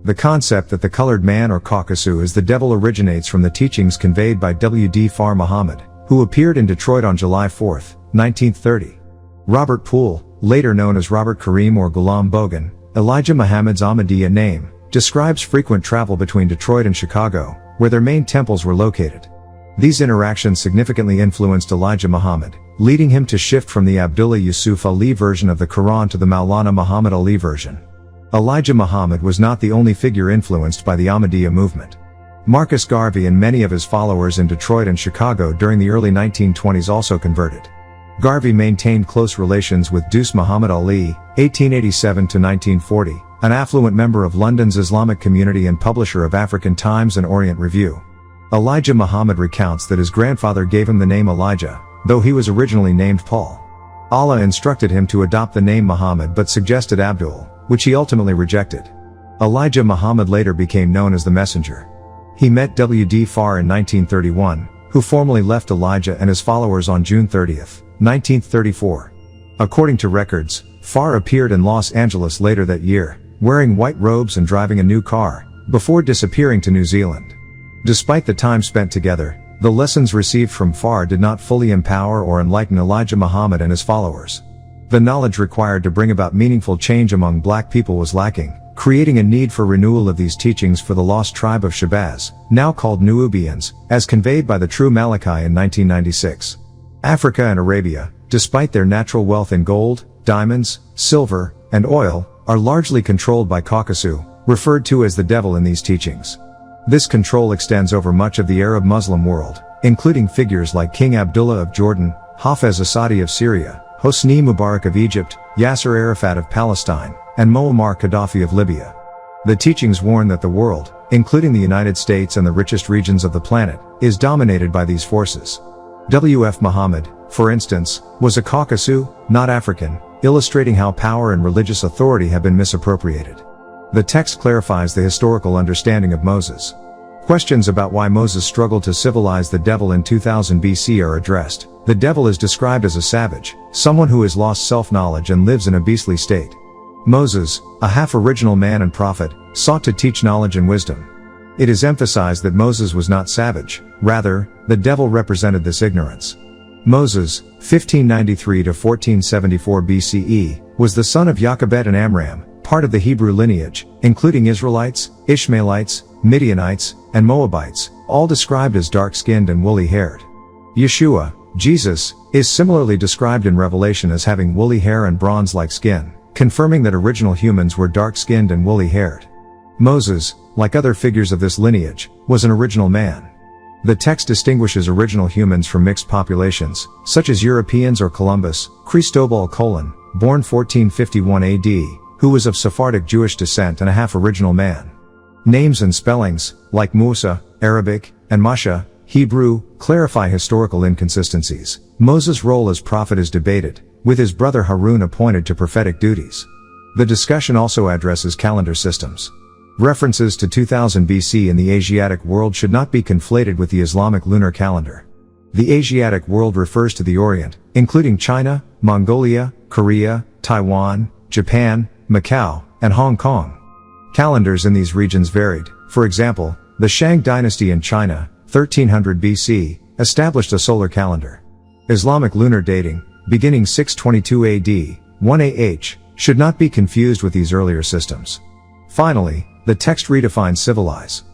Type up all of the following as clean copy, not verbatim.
The concept that the colored man or Caucasus is the devil originates from the teachings conveyed by W.D. Far Muhammad, who appeared in Detroit on July 4, 1930. Robert Poole, later known as Robert Karim or Ghulam Bogan, Elijah Muhammad's Ahmadiyya name, describes frequent travel between Detroit and Chicago, where their main temples were located. These interactions significantly influenced Elijah Muhammad, leading him to shift from the Abdullah Yusuf Ali version of the Quran to the Maulana Muhammad Ali version. Elijah Muhammad was not the only figure influenced by the Ahmadiyya movement. Marcus Garvey and many of his followers in Detroit and Chicago during the early 1920s also converted. Garvey maintained close relations with Deuce Muhammad Ali, 1887–1940, an affluent member of London's Islamic community and publisher of African Times and Orient Review. Elijah Muhammad recounts that his grandfather gave him the name Elijah, though he was originally named Paul. Allah instructed him to adopt the name Muhammad but suggested Abdul, which he ultimately rejected. Elijah Muhammad later became known as the Messenger. He met W.D. Farr in 1931, who formally left Elijah and his followers on June 30, 1934. According to records, Farr appeared in Los Angeles later that year, wearing white robes and driving a new car, before disappearing to New Zealand. Despite the time spent together, the lessons received from Farr did not fully empower or enlighten Elijah Muhammad and his followers. The knowledge required to bring about meaningful change among black people was lacking, creating a need for renewal of these teachings for the lost tribe of Shabazz, now called Nubians, as conveyed by the true Malachi in 1996. Africa and Arabia, despite their natural wealth in gold, diamonds, silver, and oil, are largely controlled by Caucasus, referred to as the devil in these teachings. This control extends over much of the Arab Muslim world, including figures like King Abdullah of Jordan, Hafez Asadi of Syria, Hosni Mubarak of Egypt, Yasser Arafat of Palestine, and Muammar Gaddafi of Libya. The teachings warn that the world, including the United States and the richest regions of the planet, is dominated by these forces. W.F. Muhammad, for instance, was a Caucasus, not African, illustrating how power and religious authority have been misappropriated. The text clarifies the historical understanding of Moses. Questions about why Moses struggled to civilize the devil in 2000 BC are addressed. The devil is described as a savage, someone who has lost self-knowledge and lives in a beastly state. Moses, a half-original man and prophet, sought to teach knowledge and wisdom. It is emphasized that Moses was not savage, rather, the devil represented this ignorance. Moses, 1593–1474 BCE, was the son of Jochebed and Amram, part of the Hebrew lineage, including Israelites, Ishmaelites, Midianites, and Moabites, all described as dark-skinned and woolly-haired. Yeshua, Jesus, is similarly described in Revelation as having woolly hair and bronze-like skin, confirming that original humans were dark-skinned and woolly-haired. Moses, like other figures of this lineage, was an original man. The text distinguishes original humans from mixed populations, such as Europeans or Columbus, Cristobal Colon, born 1451 AD, who was of Sephardic Jewish descent and a half-original man. Names and spellings, like Musa, Arabic, and Masha, Hebrew, clarify historical inconsistencies. Moses' role as prophet is debated, with his brother Harun appointed to prophetic duties. The discussion also addresses calendar systems. References to 2000 BC in the Asiatic world should not be conflated with the Islamic lunar calendar. The Asiatic world refers to the Orient, including China, Mongolia, Korea, Taiwan, Japan, Macau, and Hong Kong. Calendars in these regions varied. For example, the Shang dynasty in China, 1300 BC, established a solar calendar. Islamic lunar dating, beginning 622 AD, 1 AH, should not be confused with these earlier systems. Finally, the text redefines civilize.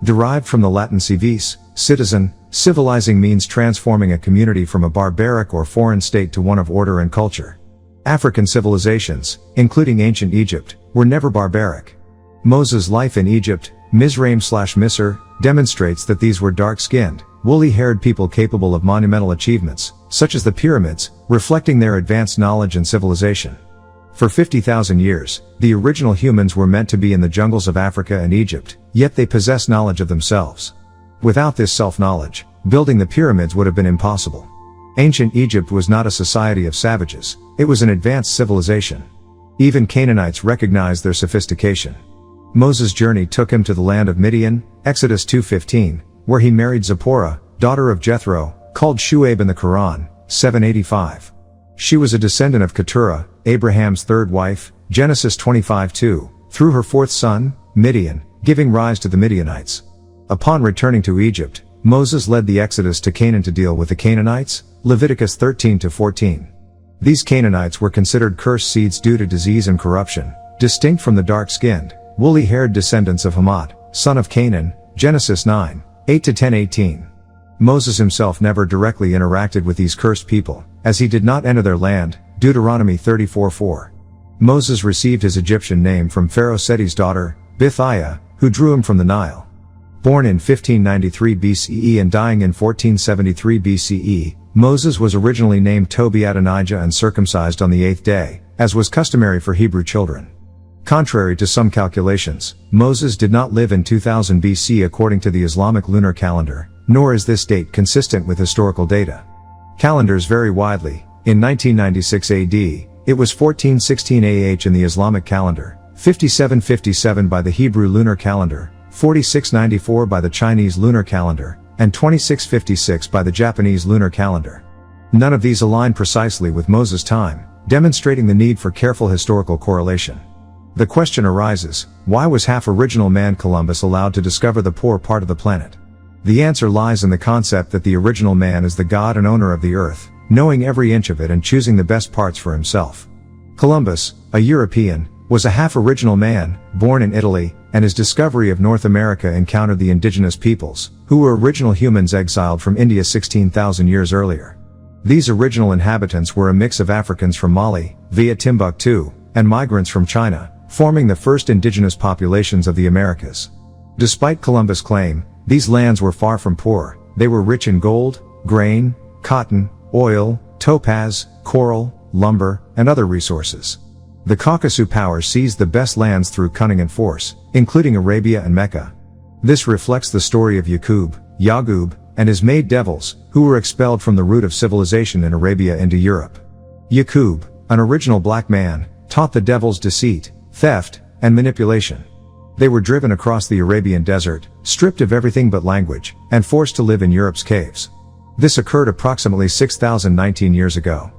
Derived from the Latin civis, citizen, civilizing means transforming a community from a barbaric or foreign state to one of order and culture. African civilizations, including ancient Egypt, were never barbaric. Moses' life in Egypt, Mizraim/Misr, demonstrates that these were dark-skinned, woolly-haired people capable of monumental achievements, such as the pyramids, reflecting their advanced knowledge and civilization. For 50,000 years, the original humans were meant to be in the jungles of Africa and Egypt, yet they possess knowledge of themselves. Without this self-knowledge, building the pyramids would have been impossible. Ancient Egypt was not a society of savages, it was an advanced civilization. Even Canaanites recognized their sophistication. Moses' journey took him to the land of Midian, Exodus 2:15, where he married Zipporah, daughter of Jethro, called Shuaib in the Quran, 785. She was a descendant of Keturah, Abraham's third wife, Genesis 25:2, through her fourth son, Midian, giving rise to the Midianites. Upon returning to Egypt, Moses led the exodus to Canaan to deal with the Canaanites, Leviticus 13-14. These Canaanites were considered cursed seeds due to disease and corruption, distinct from the dark-skinned, woolly-haired descendants of Hamad, son of Canaan, Genesis 9, 8-10-18. Moses himself never directly interacted with these cursed people, as he did not enter their land, Deuteronomy 34:4. Moses received his Egyptian name from Pharaoh Seti's daughter, Bithiah, who drew him from the Nile. Born in 1593 BCE and dying in 1473 BCE, Moses was originally named Tobi-Adonijah and circumcised on the 8th day, as was customary for Hebrew children. Contrary to some calculations, Moses did not live in 2000 BC according to the Islamic lunar calendar, nor is this date consistent with historical data. Calendars vary widely. In 1996 AD, it was 1416 AH in the Islamic calendar, 5757 by the Hebrew lunar calendar, 4694 by the Chinese lunar calendar, and 2656 by the Japanese lunar calendar. None of these align precisely with Moses' time, demonstrating the need for careful historical correlation. The question arises, why was half-original man Columbus allowed to discover the poor part of the planet? The answer lies in the concept that the original man is the god and owner of the earth, knowing every inch of it and choosing the best parts for himself. Columbus, a European, was a half-original man, born in Italy, and his discovery of North America encountered the indigenous peoples, who were original humans exiled from India 16,000 years earlier. These original inhabitants were a mix of Africans from Mali, via Timbuktu, and migrants from China, forming the first indigenous populations of the Americas. Despite Columbus' claim, these lands were far from poor. They were rich in gold, grain, cotton, oil, topaz, coral, lumber, and other resources. The Caucasus powers seized the best lands through cunning and force, including Arabia and Mecca. This reflects the story of Yaqub, and his maid devils, who were expelled from the root of civilization in Arabia into Europe. Yaqub, an original black man, taught the devils deceit, theft, and manipulation. They were driven across the Arabian desert, stripped of everything but language, and forced to live in Europe's caves. This occurred approximately 6,019 years ago.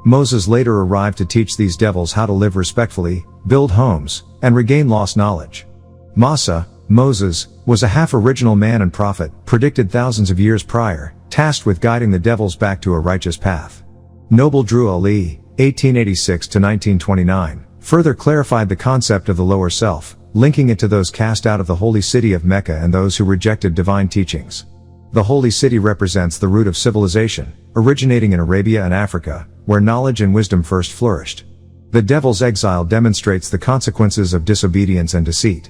Moses later arrived to teach these devils how to live respectfully, build homes, and regain lost knowledge. Moses, was a half-original man and prophet, predicted thousands of years prior, tasked with guiding the devils back to a righteous path. Noble Drew Ali, 1886-1929, further clarified the concept of the lower self, linking it to those cast out of the holy city of Mecca and those who rejected divine teachings. The holy city represents the root of civilization, originating in Arabia and Africa, where knowledge and wisdom first flourished. The devil's exile demonstrates the consequences of disobedience and deceit.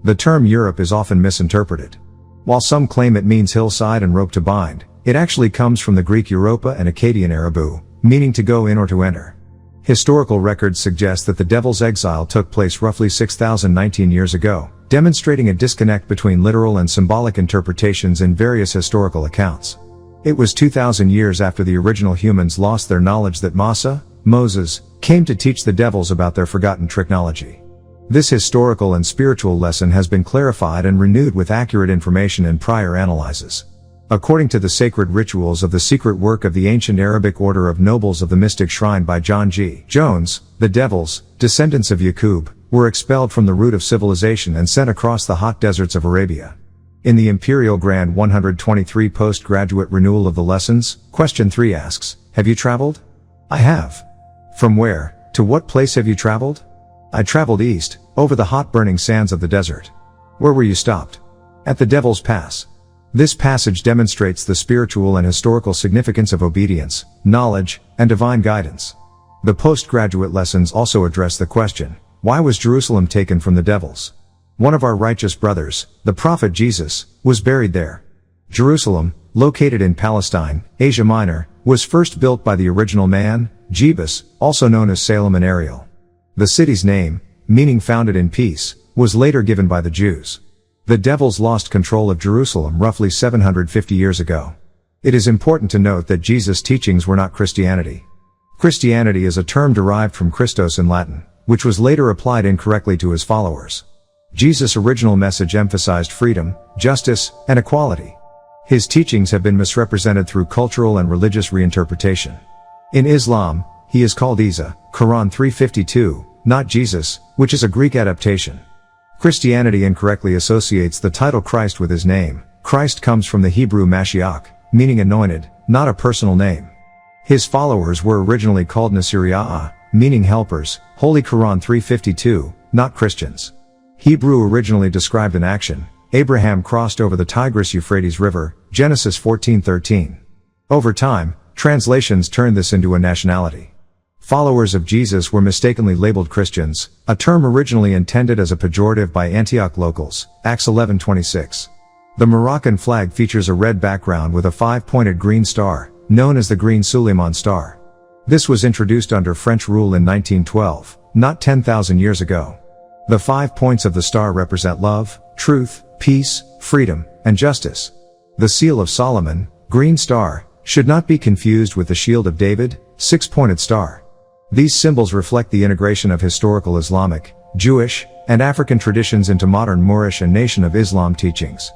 The term Europe is often misinterpreted. While some claim it means hillside and rope to bind, it actually comes from the Greek Europa and Akkadian Arabu, meaning to go in or to enter. Historical records suggest that the devil's exile took place roughly 6,019 years ago, demonstrating a disconnect between literal and symbolic interpretations in various historical accounts. It was 2,000 years after the original humans lost their knowledge that Moses, came to teach the devils about their forgotten technology. This historical and spiritual lesson has been clarified and renewed with accurate information in prior analyses. According to the sacred rituals of the secret work of the ancient Arabic order of nobles of the mystic shrine by John G. Jones, the devils, descendants of Yaqub, were expelled from the root of civilization and sent across the hot deserts of Arabia. In the Imperial Grand 123 Postgraduate Renewal of the Lessons, question 3 asks, have you traveled? I have. From where, to what place have you traveled? I traveled east, over the hot burning sands of the desert. Where were you stopped? At the Devil's Pass. This passage demonstrates the spiritual and historical significance of obedience, knowledge, and divine guidance. The postgraduate lessons also address the question, why was Jerusalem taken from the devils? One of our righteous brothers, the prophet Jesus, was buried there. Jerusalem, located in Palestine, Asia Minor, was first built by the original man, Jebus, also known as Salem and Ariel. The city's name, meaning founded in peace, was later given by the Jews. The devils lost control of Jerusalem roughly 750 years ago. It is important to note that Jesus' teachings were not Christianity. Christianity is a term derived from Christos in Latin, which was later applied incorrectly to his followers. Jesus' original message emphasized freedom, justice, and equality. His teachings have been misrepresented through cultural and religious reinterpretation. In Islam, he is called Isa, Quran 3:52, not Jesus, which is a Greek adaptation. Christianity incorrectly associates the title Christ with his name. Christ comes from the Hebrew Mashiach, meaning anointed, not a personal name. His followers were originally called Nasiriya'a, meaning helpers, Holy Quran 352, not Christians. Hebrew originally described an action. Abraham crossed over the Tigris-Euphrates River, Genesis 14:13. Over time, translations turned this into a nationality. Followers of Jesus were mistakenly labeled Christians, a term originally intended as a pejorative by Antioch locals, Acts 11:26. The Moroccan flag features a red background with a 5-pointed green star, known as the Green Suleiman Star. This was introduced under French rule in 1912, not 10,000 years ago. The 5 points of the star represent love, truth, peace, freedom, and justice. The Seal of Solomon, green star, should not be confused with the Shield of David, 6-pointed star. These symbols reflect the integration of historical Islamic, Jewish, and African traditions into modern Moorish and Nation of Islam teachings.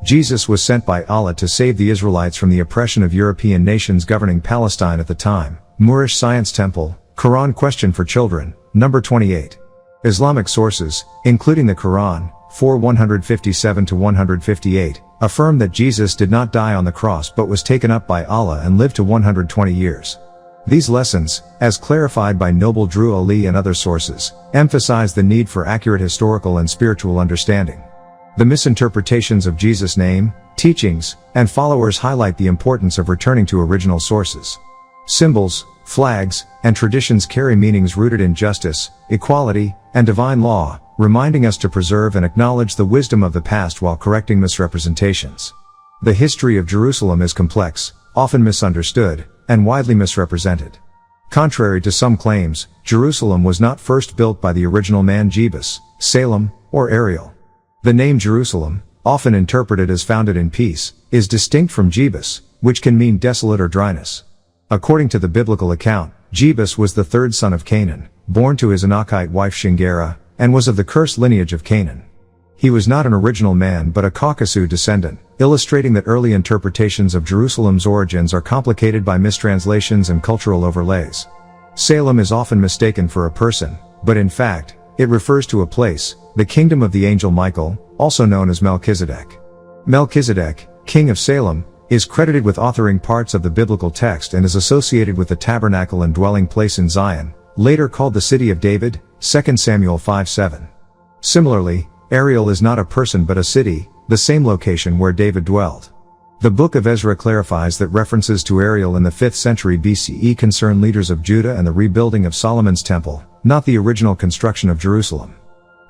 Jesus was sent by Allah to save the Israelites from the oppression of European nations governing Palestine at the time. Moorish Science Temple, Quran Question for Children, number 28. Islamic sources, including the Quran, 4:157-158, affirm that Jesus did not die on the cross but was taken up by Allah and lived to 120 years. These lessons, as clarified by Noble Drew Ali and other sources, emphasize the need for accurate historical and spiritual understanding. The misinterpretations of Jesus' name, teachings, and followers highlight the importance of returning to original sources. Symbols, flags, and traditions carry meanings rooted in justice, equality, and divine law, reminding us to preserve and acknowledge the wisdom of the past while correcting misrepresentations. The history of Jerusalem is complex, often misunderstood, and widely misrepresented. Contrary to some claims, Jerusalem was not first built by the original man Jebus, Salem, or Ariel. The name Jerusalem, often interpreted as founded in peace, is distinct from Jebus, which can mean desolate or dryness. According to the biblical account, Jebus was the third son of Canaan, born to his Anakhite wife Shingera, and was of the cursed lineage of Canaan. He was not an original man but a Caucasus descendant, illustrating that early interpretations of Jerusalem's origins are complicated by mistranslations and cultural overlays. Salem is often mistaken for a person, but in fact, it refers to a place, the kingdom of the angel Michael, also known as Melchizedek. Melchizedek, king of Salem, is credited with authoring parts of the biblical text and is associated with the tabernacle and dwelling place in Zion, later called the City of David, 2 Samuel 5:7. Similarly, Ariel is not a person but a city, the same location where David dwelled. The Book of Ezra clarifies that references to Ariel in the 5th century BCE concern leaders of Judah and the rebuilding of Solomon's temple, not the original construction of Jerusalem.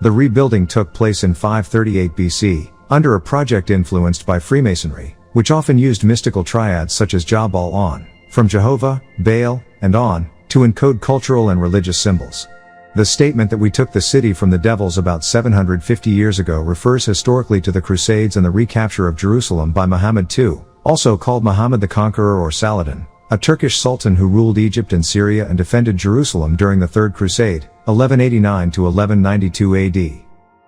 The rebuilding took place in 538 BC, under a project influenced by Freemasonry, which often used mystical triads such as Jabal-On, from Jehovah, Baal, and On, to encode cultural and religious symbols. The statement that we took the city from the devils about 750 years ago refers historically to the Crusades and the recapture of Jerusalem by Muhammad II, also called Muhammad the Conqueror or Saladin, a Turkish sultan who ruled Egypt and Syria and defended Jerusalem during the Third Crusade, 1189 to 1192 AD.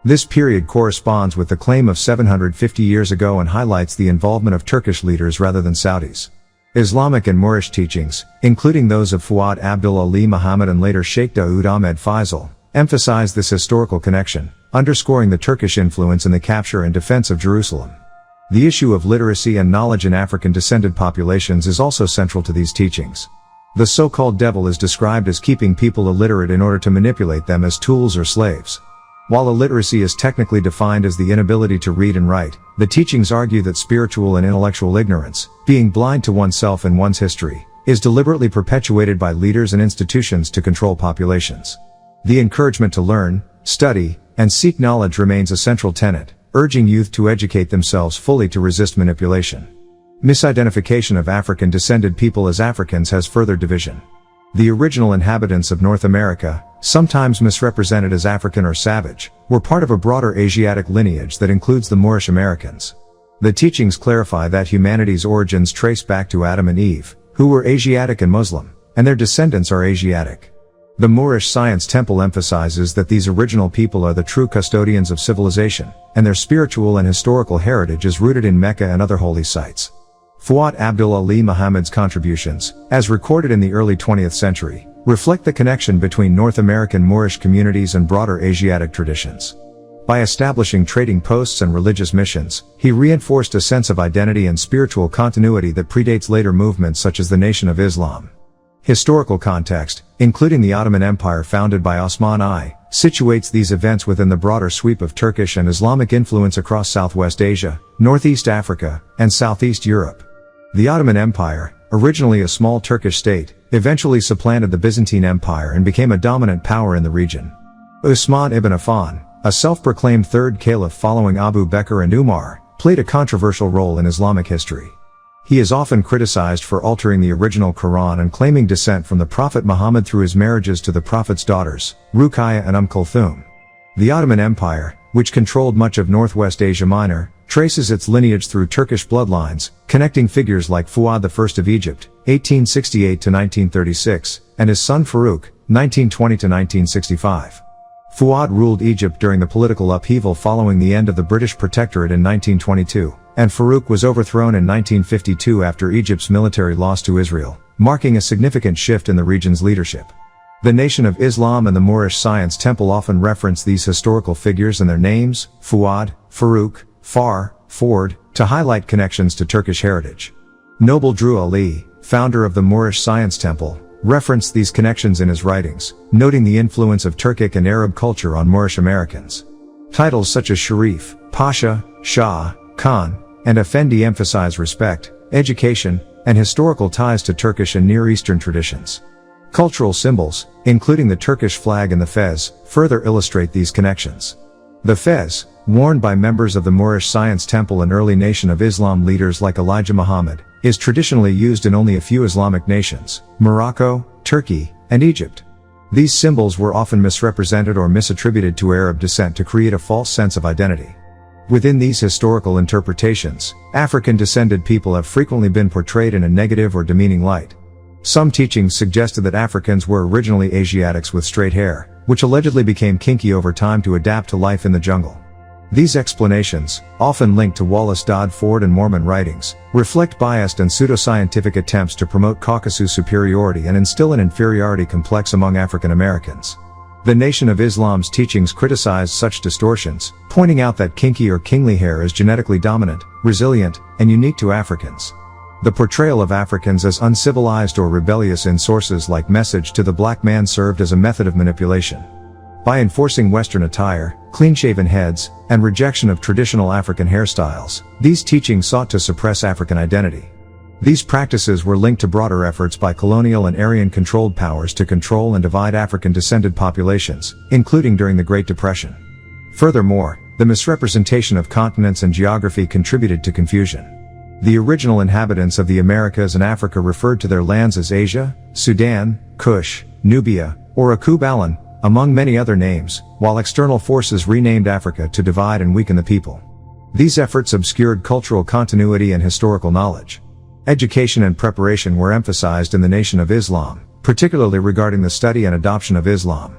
This period corresponds with the claim of 750 years ago and highlights the involvement of Turkish leaders rather than Saudis. Islamic and Moorish teachings, including those of Fuad Abdul Ali Muhammad and later Sheikh Daoud Ahmed Faisal, emphasize this historical connection, underscoring the Turkish influence in the capture and defense of Jerusalem. The issue of literacy and knowledge in African-descended populations is also central to these teachings. The so-called devil is described as keeping people illiterate in order to manipulate them as tools or slaves. While illiteracy is technically defined as the inability to read and write, the teachings argue that spiritual and intellectual ignorance, being blind to oneself and one's history, is deliberately perpetuated by leaders and institutions to control populations. The encouragement to learn, study, and seek knowledge remains a central tenet, urging youth to educate themselves fully to resist manipulation. Misidentification of African-descended people as Africans has further division. The original inhabitants of North America, sometimes misrepresented as African or savage, were part of a broader Asiatic lineage that includes the Moorish Americans. The teachings clarify that humanity's origins trace back to Adam and Eve, who were Asiatic and Muslim, and their descendants are Asiatic. The Moorish Science Temple emphasizes that these original people are the true custodians of civilization, and their spiritual and historical heritage is rooted in Mecca and other holy sites. Fuad Abdul Ali Muhammad's contributions, as recorded in the early 20th century, reflect the connection between North American Moorish communities and broader Asiatic traditions. By establishing trading posts and religious missions, he reinforced a sense of identity and spiritual continuity that predates later movements such as the Nation of Islam. Historical context, including the Ottoman Empire founded by Osman I, situates these events within the broader sweep of Turkish and Islamic influence across Southwest Asia, Northeast Africa, and Southeast Europe. The Ottoman Empire, originally a small Turkish state, eventually supplanted the Byzantine Empire and became a dominant power in the region. Usman ibn Affan, a self-proclaimed third caliph following Abu Bakr and Umar, played a controversial role in Islamic history. He is often criticized for altering the original Quran and claiming descent from the Prophet Muhammad through his marriages to the Prophet's daughters, Ruqayya and Kulthum. The Ottoman Empire, which controlled much of Northwest Asia Minor, traces its lineage through Turkish bloodlines, connecting figures like Fuad I of Egypt, 1868 to 1936, and his son Farouk, 1920 to 1965. Fuad ruled Egypt during the political upheaval following the end of the British Protectorate in 1922, and Farouk was overthrown in 1952 after Egypt's military loss to Israel, marking a significant shift in the region's leadership. The Nation of Islam and the Moorish Science Temple often reference these historical figures and their names, Fuad, Farouk, Ford, to highlight connections to Turkish heritage. Noble Drew Ali, founder of the Moorish Science Temple, referenced these connections in his writings, noting the influence of Turkic and Arab culture on Moorish Americans. Titles such as Sharif, Pasha, Shah, Khan, and Effendi emphasize respect, education, and historical ties to Turkish and Near Eastern traditions. Cultural symbols, including the Turkish flag and the fez, further illustrate these connections. The fez, worn by members of the Moorish Science Temple and early Nation of Islam leaders like Elijah Muhammad, is traditionally used in only a few Islamic nations, Morocco, Turkey, and Egypt. These symbols were often misrepresented or misattributed to Arab descent to create a false sense of identity. Within these historical interpretations, African-descended people have frequently been portrayed in a negative or demeaning light. Some teachings suggested that Africans were originally Asiatics with straight hair, which allegedly became kinky over time to adapt to life in the jungle. These explanations, often linked to Wallace Dodd Ford and Mormon writings, reflect biased and pseudoscientific attempts to promote Caucasus superiority and instill an inferiority complex among African Americans. The Nation of Islam's teachings criticized such distortions, pointing out that kinky or kingly hair is genetically dominant, resilient, and unique to Africans. The portrayal of Africans as uncivilized or rebellious in sources like Message to the Black Man served as a method of manipulation. By enforcing Western attire, clean-shaven heads, and rejection of traditional African hairstyles, these teachings sought to suppress African identity. These practices were linked to broader efforts by colonial and Aryan-controlled powers to control and divide African-descended populations, including during the Great Depression. Furthermore, the misrepresentation of continents and geography contributed to confusion. The original inhabitants of the Americas and Africa referred to their lands as Asia, Sudan, Kush, Nubia, or Akubalan, among many other names, while external forces renamed Africa to divide and weaken the people. These efforts obscured cultural continuity and historical knowledge. Education and preparation were emphasized in the Nation of Islam, particularly regarding the study and adoption of Islam.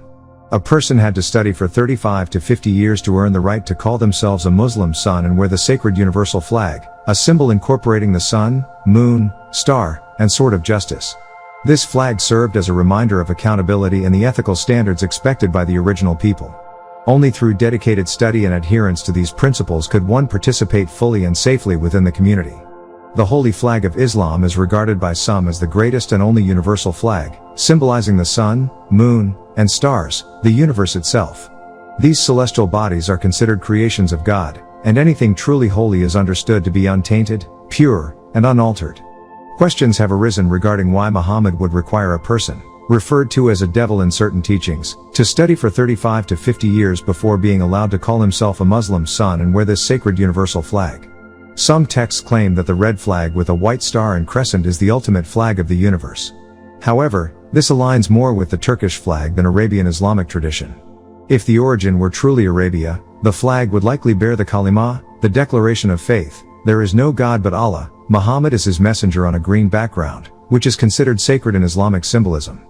A person had to study for 35 to 50 years to earn the right to call themselves a Muslim son and wear the sacred universal flag, a symbol incorporating the sun, moon, star, and sword of justice. This flag served as a reminder of accountability and the ethical standards expected by the original people. Only through dedicated study and adherence to these principles could one participate fully and safely within the community. The holy flag of Islam is regarded by some as the greatest and only universal flag, symbolizing the sun, moon, and stars, the universe itself. These celestial bodies are considered creations of God, and anything truly holy is understood to be untainted, pure, and unaltered. Questions have arisen regarding why Muhammad would require a person, referred to as a devil in certain teachings, to study for 35 to 50 years before being allowed to call himself a Muslim son and wear this sacred universal flag. Some texts claim that the red flag with a white star and crescent is the ultimate flag of the universe. However, this aligns more with the Turkish flag than Arabian Islamic tradition. If the origin were truly Arabia, the flag would likely bear the kalima, the declaration of faith, "There is no God but Allah, Muhammad is his messenger" on a green background, which is considered sacred in Islamic symbolism.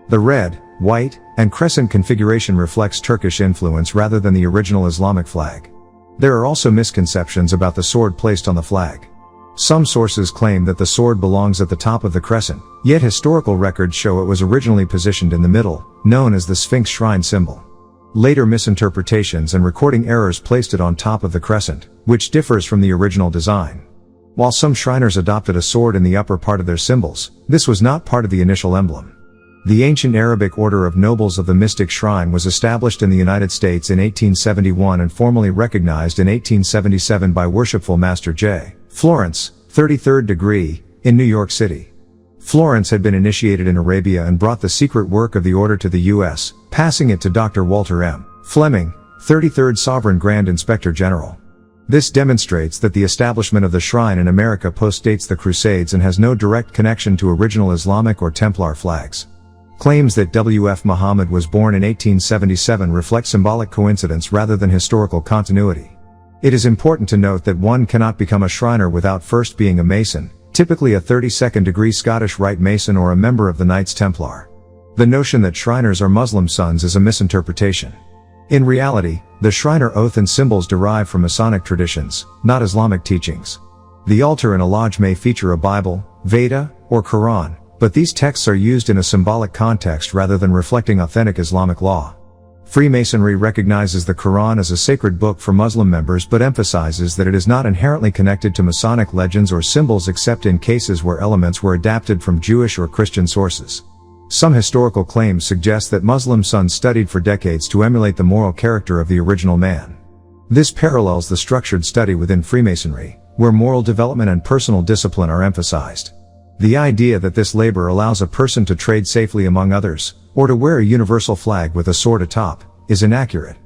The red, white, and crescent configuration reflects Turkish influence rather than the original Islamic flag. There are also misconceptions about the sword placed on the flag. Some sources claim that the sword belongs at the top of the crescent, yet historical records show it was originally positioned in the middle, known as the Sphinx shrine symbol. Later misinterpretations and recording errors placed it on top of the crescent, which differs from the original design. While some Shriners adopted a sword in the upper part of their symbols, this was not part of the initial emblem. The ancient Arabic Order of Nobles of the Mystic Shrine was established in the United States in 1871 and formally recognized in 1877 by Worshipful Master J. Florence, 33rd degree, in New York City. Florence had been initiated in Arabia and brought the secret work of the order to the U.S., passing it to Dr. Walter M. Fleming, 33rd Sovereign Grand Inspector General. This demonstrates that the establishment of the shrine in America postdates the Crusades and has no direct connection to original Islamic or Templar flags. Claims that W.F. Muhammad was born in 1877 reflect symbolic coincidence rather than historical continuity. It is important to note that one cannot become a Shriner without first being a Mason, typically a 32nd degree Scottish Rite Mason or a member of the Knights Templar. The notion that Shriners are Muslim sons is a misinterpretation. In reality, the Shriner oath and symbols derive from Masonic traditions, not Islamic teachings. The altar in a lodge may feature a Bible, Veda, or Quran, but these texts are used in a symbolic context rather than reflecting authentic Islamic law. Freemasonry recognizes the Quran as a sacred book for Muslim members but emphasizes that it is not inherently connected to Masonic legends or symbols except in cases where elements were adapted from Jewish or Christian sources. Some historical claims suggest that Muslim sons studied for decades to emulate the moral character of the original man. This parallels the structured study within Freemasonry, where moral development and personal discipline are emphasized. The idea that this labor allows a person to trade safely among others, or to wear a universal flag with a sword atop, is inaccurate.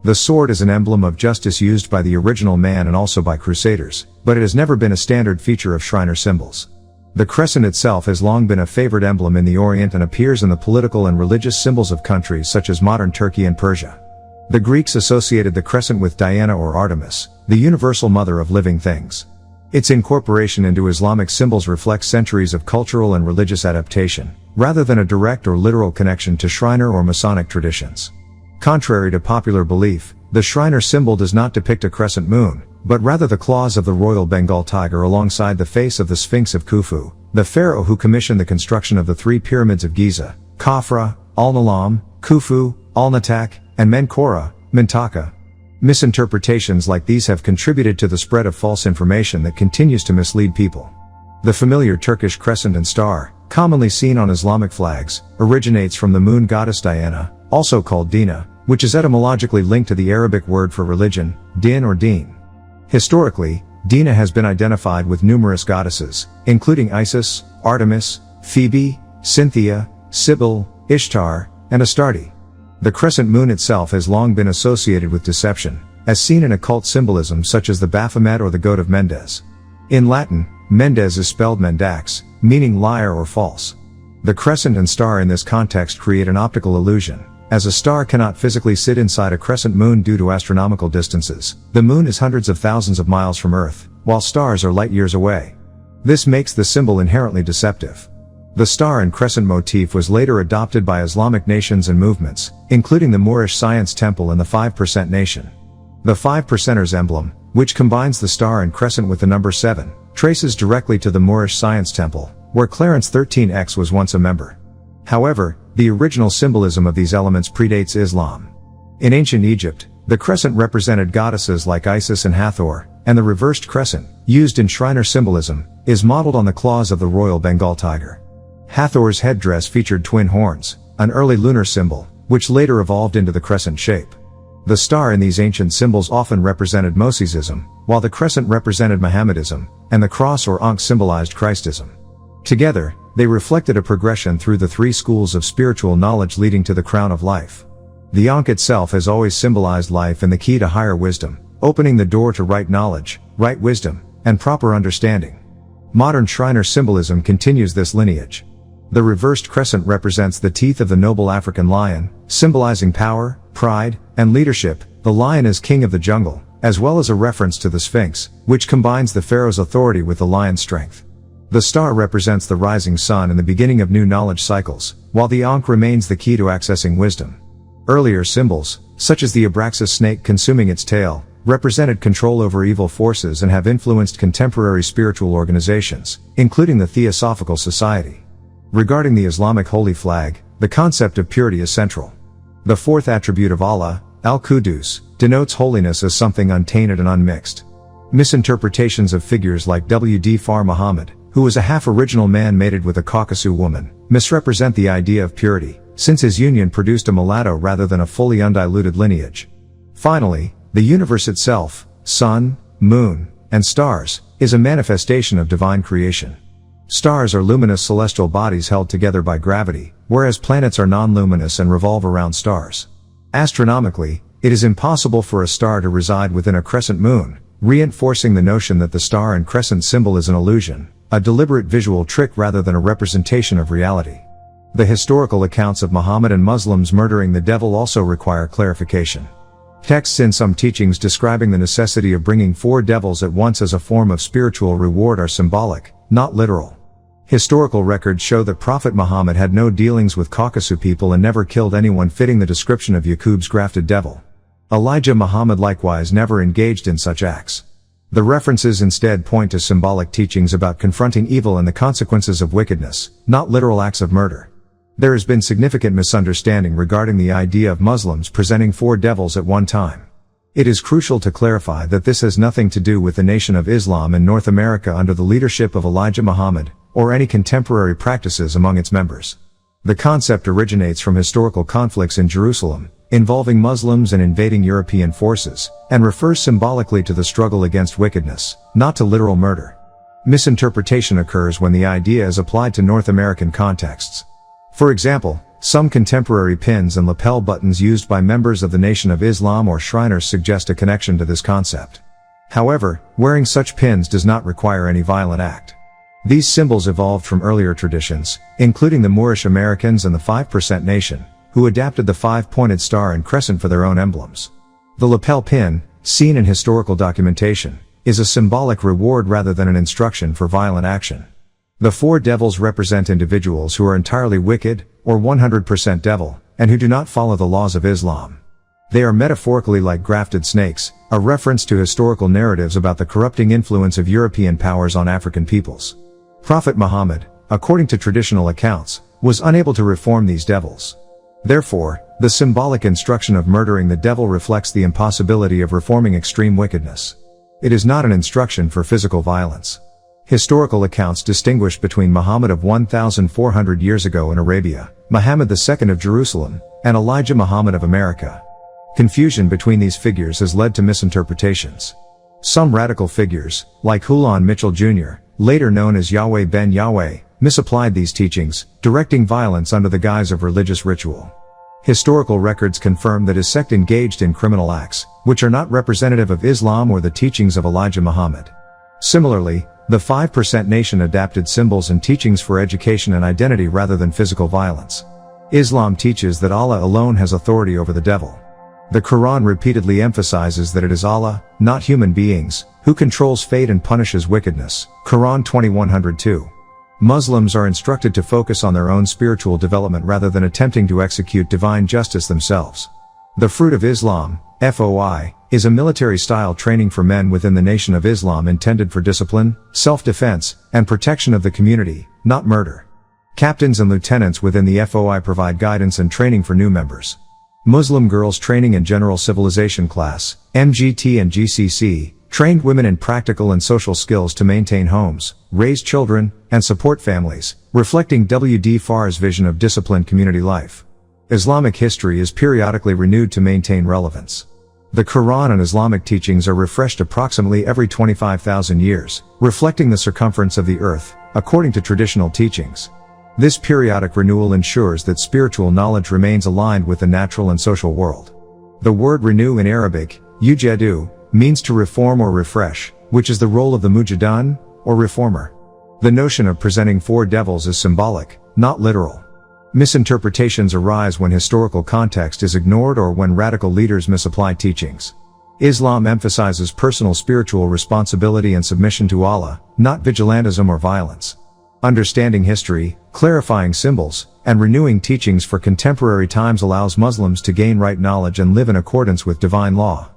The sword is an emblem of justice used by the original man and also by crusaders, but it has never been a standard feature of Shriner symbols. The crescent itself has long been a favored emblem in the Orient and appears in the political and religious symbols of countries such as modern Turkey and Persia. The Greeks associated the crescent with Diana or Artemis, the universal mother of living things. Its incorporation into Islamic symbols reflects centuries of cultural and religious adaptation, rather than a direct or literal connection to Shriner or Masonic traditions. Contrary to popular belief, the Shriner symbol does not depict a crescent moon, but rather the claws of the royal Bengal tiger alongside the face of the Sphinx of Khufu, the pharaoh who commissioned the construction of the three pyramids of Giza, Khafra, Al-Nalam, Khufu, Al-Natak, and Menkaure, Mintaka. Misinterpretations like these have contributed to the spread of false information that continues to mislead people. The familiar Turkish crescent and star, commonly seen on Islamic flags, originates from the moon goddess Diana, also called Dina, which is etymologically linked to the Arabic word for religion, din or deen. Historically, Dina has been identified with numerous goddesses, including Isis, Artemis, Phoebe, Cynthia, Sibyl, Ishtar, and Astarte. The crescent moon itself has long been associated with deception, as seen in occult symbolism such as the Baphomet or the goat of Mendes. In Latin, Mendes is spelled mendax, meaning liar or false. The crescent and star in this context create an optical illusion, as a star cannot physically sit inside a crescent moon due to astronomical distances. The moon is hundreds of thousands of miles from Earth, while stars are light years away. This makes the symbol inherently deceptive. The star and crescent motif was later adopted by Islamic nations and movements, including the Moorish Science Temple and the 5% Nation. The 5%ers emblem, which combines the star and crescent with the number 7, traces directly to the Moorish Science Temple, where Clarence 13X was once a member. However, the original symbolism of these elements predates Islam. In ancient Egypt, the crescent represented goddesses like Isis and Hathor, and the reversed crescent, used in Shriner symbolism, is modeled on the claws of the royal Bengal tiger. Hathor's headdress featured twin horns, an early lunar symbol, which later evolved into the crescent shape. The star in these ancient symbols often represented Mosism, while the crescent represented Mohammedism, and the cross or Ankh symbolized Christism. Together, they reflected a progression through the three schools of spiritual knowledge leading to the crown of life. The Ankh itself has always symbolized life and the key to higher wisdom, opening the door to right knowledge, right wisdom, and proper understanding. Modern Shriner symbolism continues this lineage. The reversed crescent represents the teeth of the noble African lion, symbolizing power, pride, and leadership. The lion is king of the jungle, as well as a reference to the Sphinx, which combines the pharaoh's authority with the lion's strength. The star represents the rising sun and the beginning of new knowledge cycles, while the Ankh remains the key to accessing wisdom. Earlier symbols, such as the Abraxas snake consuming its tail, represented control over evil forces and have influenced contemporary spiritual organizations, including the Theosophical Society. Regarding the Islamic holy flag, the concept of purity is central. The fourth attribute of Allah, Al-Qudus, denotes holiness as something untainted and unmixed. Misinterpretations of figures like W.D. Far Muhammad, who was a half-original man mated with a Caucasus woman, misrepresent the idea of purity, since his union produced a mulatto rather than a fully undiluted lineage. Finally, the universe itself, sun, moon, and stars, is a manifestation of divine creation. Stars are luminous celestial bodies held together by gravity, whereas planets are non-luminous and revolve around stars. Astronomically, it is impossible for a star to reside within a crescent moon, reinforcing the notion that the star and crescent symbol is an illusion, a deliberate visual trick rather than a representation of reality. The historical accounts of Muhammad and Muslims murdering the devil also require clarification. Texts in some teachings describing the necessity of bringing 4 devils at once as a form of spiritual reward are symbolic, not literal. Historical records show that Prophet Muhammad had no dealings with Caucasus people and never killed anyone fitting the description of Yaqub's grafted devil. Elijah Muhammad likewise never engaged in such acts. The references instead point to symbolic teachings about confronting evil and the consequences of wickedness, not literal acts of murder. There has been significant misunderstanding regarding the idea of Muslims presenting 4 devils at one time. It is crucial to clarify that this has nothing to do with the Nation of Islam in North America under the leadership of Elijah Muhammad, or any contemporary practices among its members. The concept originates from historical conflicts in Jerusalem, involving Muslims and invading European forces, and refers symbolically to the struggle against wickedness, not to literal murder. Misinterpretation occurs when the idea is applied to North American contexts. For example, some contemporary pins and lapel buttons used by members of the Nation of Islam or Shriners suggest a connection to this concept. However, wearing such pins does not require any violent act. These symbols evolved from earlier traditions, including the Moorish Americans and the 5% Nation, who adapted the 5-pointed star and crescent for their own emblems. The lapel pin, seen in historical documentation, is a symbolic reward rather than an instruction for violent action. The 4 devils represent individuals who are entirely wicked, or 100% devil, and who do not follow the laws of Islam. They are metaphorically like grafted snakes, a reference to historical narratives about the corrupting influence of European powers on African peoples. Prophet Muhammad, according to traditional accounts, was unable to reform these devils. Therefore, the symbolic instruction of murdering the devil reflects the impossibility of reforming extreme wickedness. It is not an instruction for physical violence. Historical accounts distinguish between Muhammad of 1,400 years ago in Arabia, Muhammad II of Jerusalem, and Elijah Muhammad of America. Confusion between these figures has led to misinterpretations. Some radical figures, like Hulan Mitchell Jr., later known as Yahweh ben Yahweh, misapplied these teachings, directing violence under the guise of religious ritual. Historical records confirm that his sect engaged in criminal acts, which are not representative of Islam or the teachings of Elijah Muhammad. Similarly, the 5% Nation adapted symbols and teachings for education and identity rather than physical violence. Islam teaches that Allah alone has authority over the devil. The Quran repeatedly emphasizes that it is Allah, not human beings, who controls fate and punishes wickedness. Quran 2102. Muslims are instructed to focus on their own spiritual development rather than attempting to execute divine justice themselves. The Fruit of Islam, FOI, is a military-style training for men within the Nation of Islam intended for discipline, self-defense, and protection of the community, not murder. Captains and lieutenants within the FOI provide guidance and training for new members. Muslim Girls Training and General Civilization Class, MGT and GCC, trained women in practical and social skills to maintain homes, raise children, and support families, reflecting W.D. Farr's vision of disciplined community life. Islamic history is periodically renewed to maintain relevance. The Quran and Islamic teachings are refreshed approximately every 25,000 years, reflecting the circumference of the earth, according to traditional teachings. This periodic renewal ensures that spiritual knowledge remains aligned with the natural and social world. The word renew in Arabic, yujadu, means to reform or refresh, which is the role of the mujaddan, or reformer. The notion of presenting 4 devils is symbolic, not literal. Misinterpretations arise when historical context is ignored or when radical leaders misapply teachings. Islam emphasizes personal spiritual responsibility and submission to Allah, not vigilantism or violence. Understanding history, clarifying symbols, and renewing teachings for contemporary times allows Muslims to gain right knowledge and live in accordance with divine law.